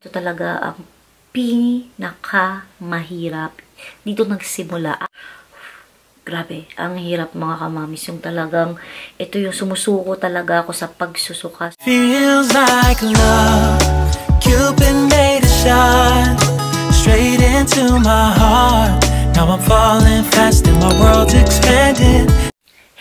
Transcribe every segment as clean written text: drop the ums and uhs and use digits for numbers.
Ito talaga ang pinakamahirap. Dito nagsimula. Grabe, ang hirap mga kamamis. Yung talagang, ito yung sumusuko talaga ako sa pagsusuka. Feels like love, Cupid made a shot, straight into my heart. Now I'm falling fast and my world's expanding.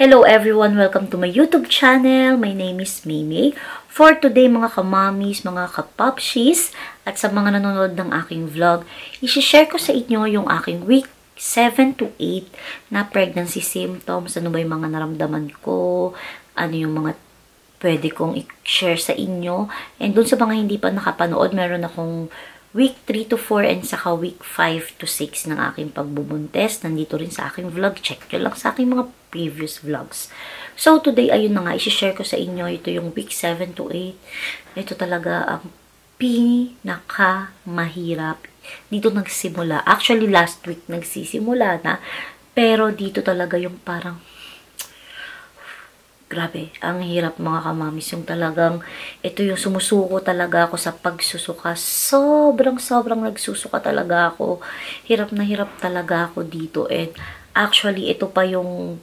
Hello everyone! Welcome to my YouTube channel. My name is Mimi. For today mga kamamis, mga kapopshies, at sa mga nanonood ng aking vlog, i-share ko sa inyo yung aking week 7 to 8 na pregnancy symptoms. Ano ba yung mga naramdaman ko? Ano yung mga pwede kong i-share sa inyo? And dun sa mga hindi pa nakapanood, meron akong week 3 to 4 and saka week 5 to 6 ng aking pagbubuntes. Nandito rin sa aking vlog. Check nyo lang sa aking mga previous vlogs. So, today, ayun na nga, i-share ko sa inyo. Ito yung week 7 to 8. Ito talaga ang pinakamahirap. Dito nagsimula. Actually, last week nagsisimula na. Pero dito talaga yung parang grabe, ang hirap mga kamamis. Yung talagang, ito yung sumusuko talaga ako sa pagsusuka. Sobrang nagsusuka talaga ako. Hirap na hirap talaga ako dito. And actually, ito pa yung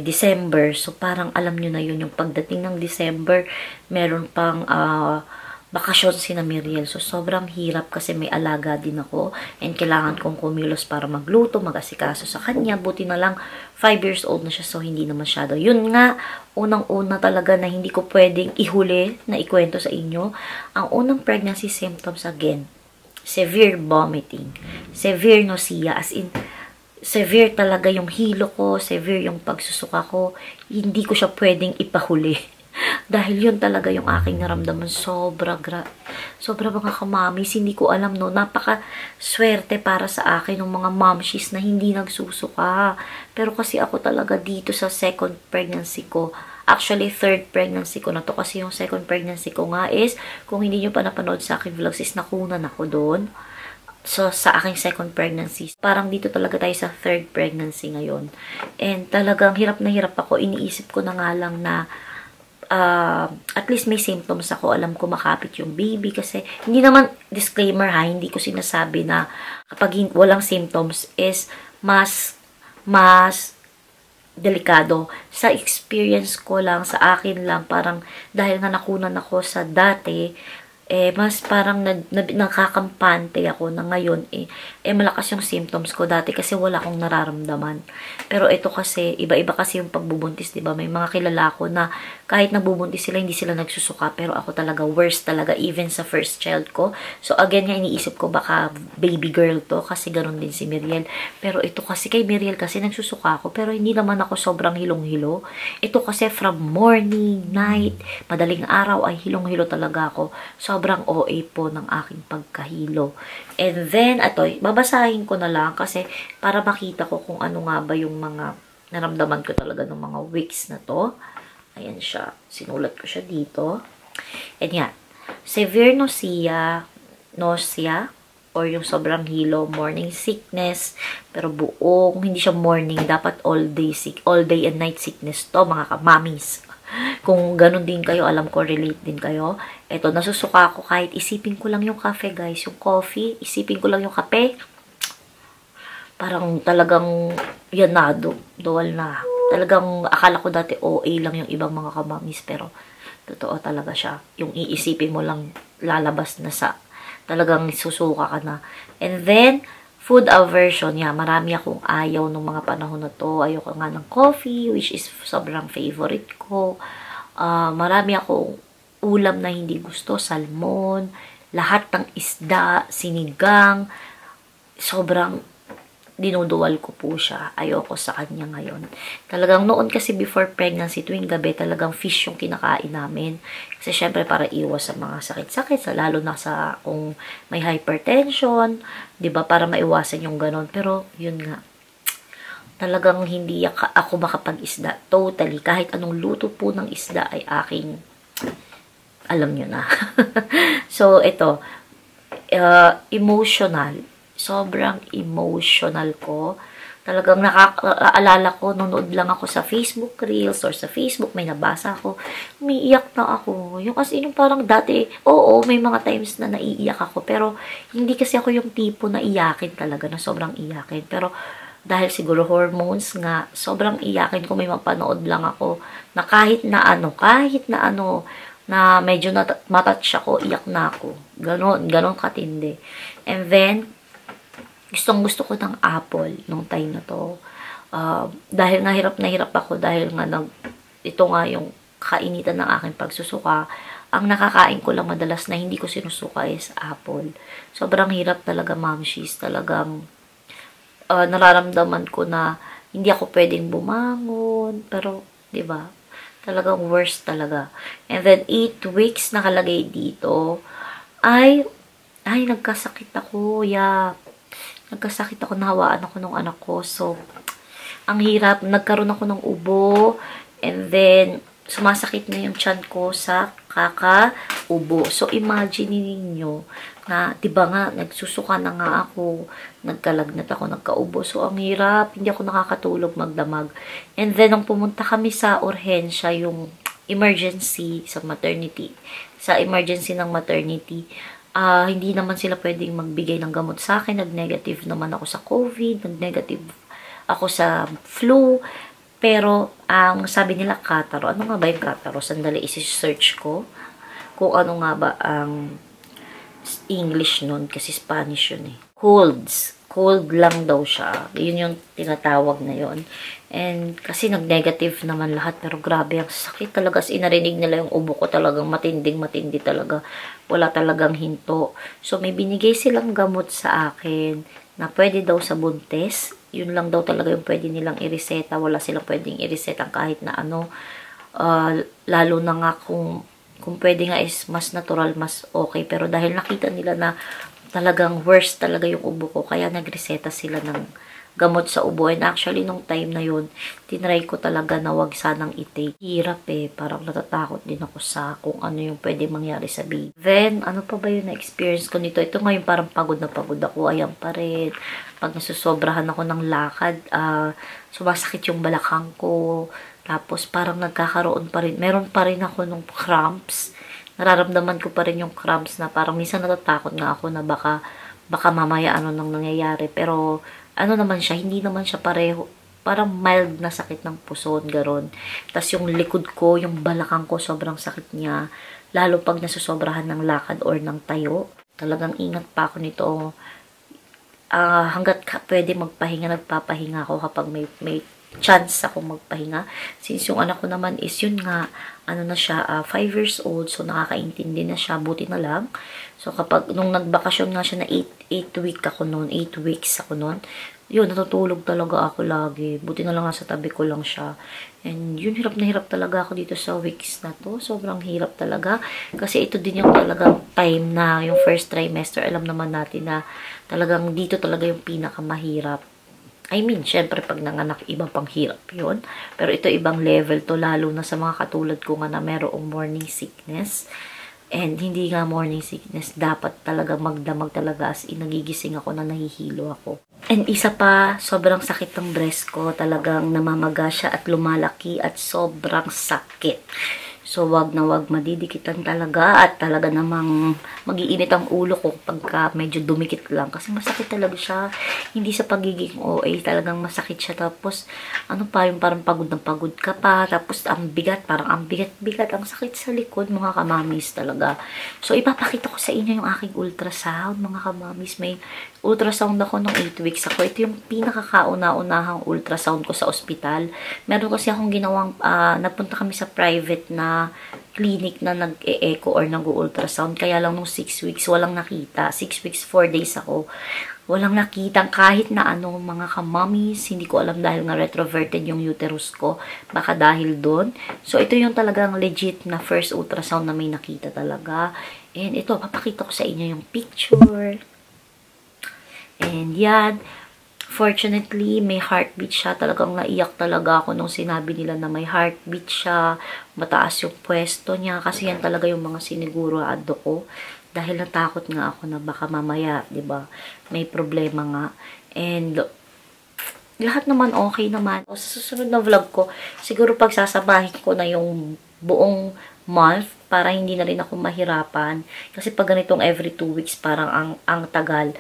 December. So, parang alam nyo na yun, yung pagdating ng December, meron pang bakasyon si na Miriel. So, sobrang hirap kasi may alaga din ako. And kailangan kong kumilos para magluto, mag-asikaso sa kanya. Buti na lang, 5 years old na siya. So, hindi na masyado. Yun nga, unang-una talaga na hindi ko pwedeng ihuli na ikwento sa inyo. Ang unang pregnancy symptoms again, severe vomiting, severe nausea, as in, severe talaga yung hilo ko, severe yung pagsusuka ko. Hindi ko siya pwedeng ipahuli. Dahil yun talaga yung aking naramdaman. Sobra mga kamamis. Hindi ko alam, no. Napaka-swerte para sa akin ng mga momshies na hindi nagsusuka. Pero kasi ako talaga dito sa second pregnancy ko. Actually, third pregnancy ko na to. Kasi yung second pregnancy ko nga is, kung hindi nyo pa napanood sa aking vlogs, is nakunan ako doon. So, sa aking second pregnancy, parang dito talaga tayo sa third pregnancy ngayon. And talagang hirap na hirap ako. Iniisip ko na nga lang na at least may symptoms ako. Alam ko makapit yung baby. Kasi, hindi naman, disclaimer ha, hindi ko sinasabi na kapag walang symptoms is mas delikado. Sa experience ko lang, sa akin lang, parang dahil nga nakunan ako sa dati, mas parang nakakampante ako na ngayon, malakas yung symptoms ko dati kasi wala akong nararamdaman. Pero ito kasi, iba-iba kasi yung pagbubuntis, diba? May mga kilala ko na kahit nagbubuntis sila, hindi sila nagsusuka. Pero ako talaga, worst talaga, even sa first child ko. So, again nga, iniisip ko baka baby girl to, kasi ganun din si Miriel. Pero ito kasi, kay Miriel kasi nagsusuka ako, pero hindi naman ako sobrang hilong-hilo. Ito kasi from morning, night, madaling araw ay hilong-hilo talaga ako. Sobrang OA po ng aking pagkahilo. And then, babasahin ko na lang kasi para makita ko kung ano nga ba yung mga naramdaman ko talaga ng mga weeks na to. Ayan siya. Sinulat ko siya dito. And yan. Severe nausea, or yung sobrang hilo, morning sickness, pero buong, hindi siya morning, dapat all day and night sickness to, mga kamamis. Kung ganun din kayo, alam ko, relate din kayo. Eto, nasusuka ako kahit isipin ko lang yung cafe, guys. Yung coffee, isipin ko lang yung kape. Parang talagang, yan na, dual na. Talagang, akala ko dati OA lang yung ibang mga kamamis, pero totoo talaga siya. Yung iisipin mo lang, lalabas na sa, talagang susuka ka na. And then, food aversion, marami akong ayaw nung mga panahon na to. Ayoko nga ng coffee, which is sobrang favorite ko. Marami akong ulam na hindi gusto, salmon, lahat ng isda, sinigang, sobrang dinuduwal ko po siya. Ayoko sa kanya ngayon. Talagang noon kasi before pregnancy, tuwing gabi, talagang fish yung kinakain namin. Kasi syempre para iwas sa mga sakit-sakit, lalo na sa kung may hypertension, 'di ba, para maiwasan yung ganon. Pero yun nga, talagang hindi ako makapag-isda. Totally. Kahit anong luto po ng isda ay aking, alam nyo na. So, ito, emotional. Sobrang emotional ko. Talagang nakakaalala ko, nanonood lang ako sa Facebook Reels or sa Facebook, may nabasa ako, umiiyak na ako. Yung as in, parang dati, oo, may mga times na naiiyak ako, pero hindi kasi ako yung tipo na iyakin talaga, na sobrang iyakin. Pero dahil siguro hormones nga, sobrang iyakin ko, may mapanood lang ako, na kahit na ano, na medyo matouch ako, iyak na ako. Ganon katindi. And then, gustong-gusto ko ng apple nung time na to. Dahil nga hirap na hirap ako dahil nga ito nga yung kainitan ng aking pagsusuka. Ang nakakain ko lang madalas na hindi ko sinusuka is apple. Sobrang hirap talaga, mamshies. Talagang nararamdaman ko na hindi ako pwedeng bumangon. Pero, di ba? Talagang worst talaga. And then, 8 weeks nakalagay dito. Ay, nagkasakit ako. Yeah. Nagkasakit ako, nahawaan ako ng anak ko. So, ang hirap. Nagkaroon ako ng ubo. And then, sumasakit na yung tiyan ko sa kakaubo. So, imagine ninyo na, diba nga, nagsusuka na nga ako. Nagkalagnat ako, nagkaubo. So, ang hirap. Hindi ako nakakatulog, magdamag. And then, nung pumunta kami sa urhensya, yung emergency sa maternity. Sa emergency ng maternity, hindi naman sila pwedeng magbigay ng gamot sa akin. Nag-negative naman ako sa COVID. Nag-negative ako sa flu. Pero, ang sabi nila, catarrh. Ano nga ba yung catarrh? Sandali, isi-search ko kung ano nga ba ang English nun. Kasi Spanish yun eh. Colds. Cold lang daw siya. Yun yung tinatawag na yun. And, kasi nag-negative naman lahat. Pero grabe, ang sakit talaga. As inarinig nila yung ubo ko talagang matindi talaga. Wala talagang hinto. So, may binigay silang gamot sa akin na pwede daw sa buntis. Yun lang daw talaga yung pwede nilang ireseta. Wala silang pwedeng ireseta kahit na ano. Lalo na nga kung pwede nga is mas natural, mas okay. Pero dahil nakita nila na talagang worst talaga yung ubo ko, kaya nagreseta sila ng gamot sa ubo. And actually, nung time na yun, tinry ko talaga na wag sanang i-take. Hirap eh. Parang natatakot din ako sa kung ano yung pwede mangyari sa baby. Then, ano pa ba yung na-experience ko nito? Ito ngayon parang pagod na pagod ako. Ayan pa rin. Pag nasusobrahan ako ng lakad, sumasakit yung balakang ko. Tapos, parang nagkakaroon pa rin. Meron pa rin ako nung cramps. Nararamdaman ko pa rin yung cramps na parang minsan natatakot nga ako na baka mamaya ano nang nangyayari. Pero, ano naman siya, hindi naman siya pareho, parang mild na sakit ng puson, garon. Tapos yung likod ko, yung balakang ko, sobrang sakit niya. Lalo pag nasusobrahan ng lakad or ng tayo. Talagang ingat pa ako nito. Hanggat pwede magpahinga, nagpapahinga ako kapag may chance ako magpahinga. Since yung anak ko naman is yun nga, ano na siya, 5 years old, so nakakaintindi na siya, buti na lang. So kapag, nung nagbakasyon nga siya na 8 weeks ako noon, yun, natutulog talaga ako lagi. Buti na lang nga sa tabi ko lang siya. And yun, hirap na hirap talaga ako dito sa weeks na to. Sobrang hirap talaga. Kasi ito din yung talagang time na, yung first trimester, alam naman natin na talagang dito talaga yung pinakamahirap. I mean, syempre, pag nanganak, ibang pang hirap yun. Pero ito, ibang level to, lalo na sa mga katulad ko nga na merong morning sickness. And hindi nga morning sickness, dapat talaga magdamag talaga as in, nagigising ako na nahihilo ako. And isa pa, sobrang sakit ng breast ko, talagang namamaga siya at lumalaki at sobrang sakit. So, wag na wag madidikitan talaga at talaga namang mag-iinit ang ulo ko pagka medyo dumikit lang. Kasi masakit talaga siya. Hindi sa pagiging OA, talagang masakit siya. Tapos, ano pa, yung parang pagod na pagod ka pa. Tapos, ang bigat, parang ang bigat-bigat. Ang sakit sa likod, mga kamamis talaga. So, ipapakita ko sa inyo yung aking ultrasound, mga kamamis. May ultrasound ako nung 8 weeks ako. Ito yung pinakakauna-unahang ultrasound ko sa ospital. Meron kasi akong ginawang, napunta kami sa private na clinic na nag-e-echo or nag-ultrasound. Kaya lang nung 6 weeks, walang nakita. 6 weeks, 4 days ako. Walang nakita kahit na ano, mga kamamis. Hindi ko alam dahil nga retroverted yung uterus ko. Baka dahil doon. So, ito yung talagang legit na first ultrasound na may nakita talaga. And ito, papakita ko sa inyo yung picture. And yan, fortunately, may heartbeat siya. Talagang naiyak talaga ako nung sinabi nila na may heartbeat siya. Mataas yung pwesto niya. Kasi yan talaga yung mga sinigurado ko. Dahil natakot nga ako na baka mamaya, 'di ba? May problema nga. And lahat naman okay naman. O sa susunod na vlog ko, siguro pagsasabahin ko na yung buong month para hindi na rin ako mahirapan. Kasi pag ganitong every 2 weeks, parang ang tagal.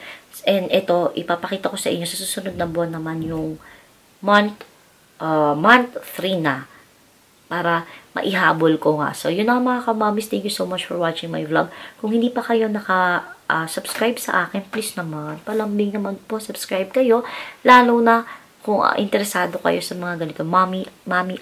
And ito, ipapakita ko sa inyo sa susunod na buwan naman yung month 3 na. Para maihabol ko nga. So, yun na mga kamamis. Thank you so much for watching my vlog. Kung hindi pa kayo subscribe sa akin, please naman. Palambing naman po, subscribe kayo. Lalo na kung interesado kayo sa mga ganito, mommy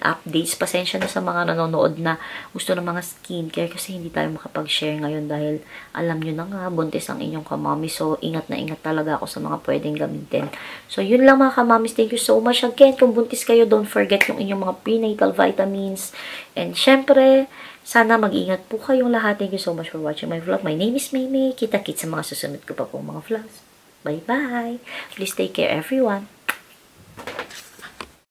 updates. Pasensya na sa mga nanonood na gusto ng mga skincare kasi hindi tayo makapag-share ngayon dahil alam nyo na nga, buntis ang inyong kamami. So, ingat na ingat talaga ako sa mga pwedeng gamitin. So, yun lang mga kamamis. Thank you so much. Again, kung buntis kayo, don't forget yung inyong mga prenatal vitamins. And syempre, sana mag-ingat po kayong lahat. Thank you so much for watching my vlog. My name is Maymay. Kita-kits sa mga susunod ko pa pong mga vlogs. Bye-bye. Please take care everyone.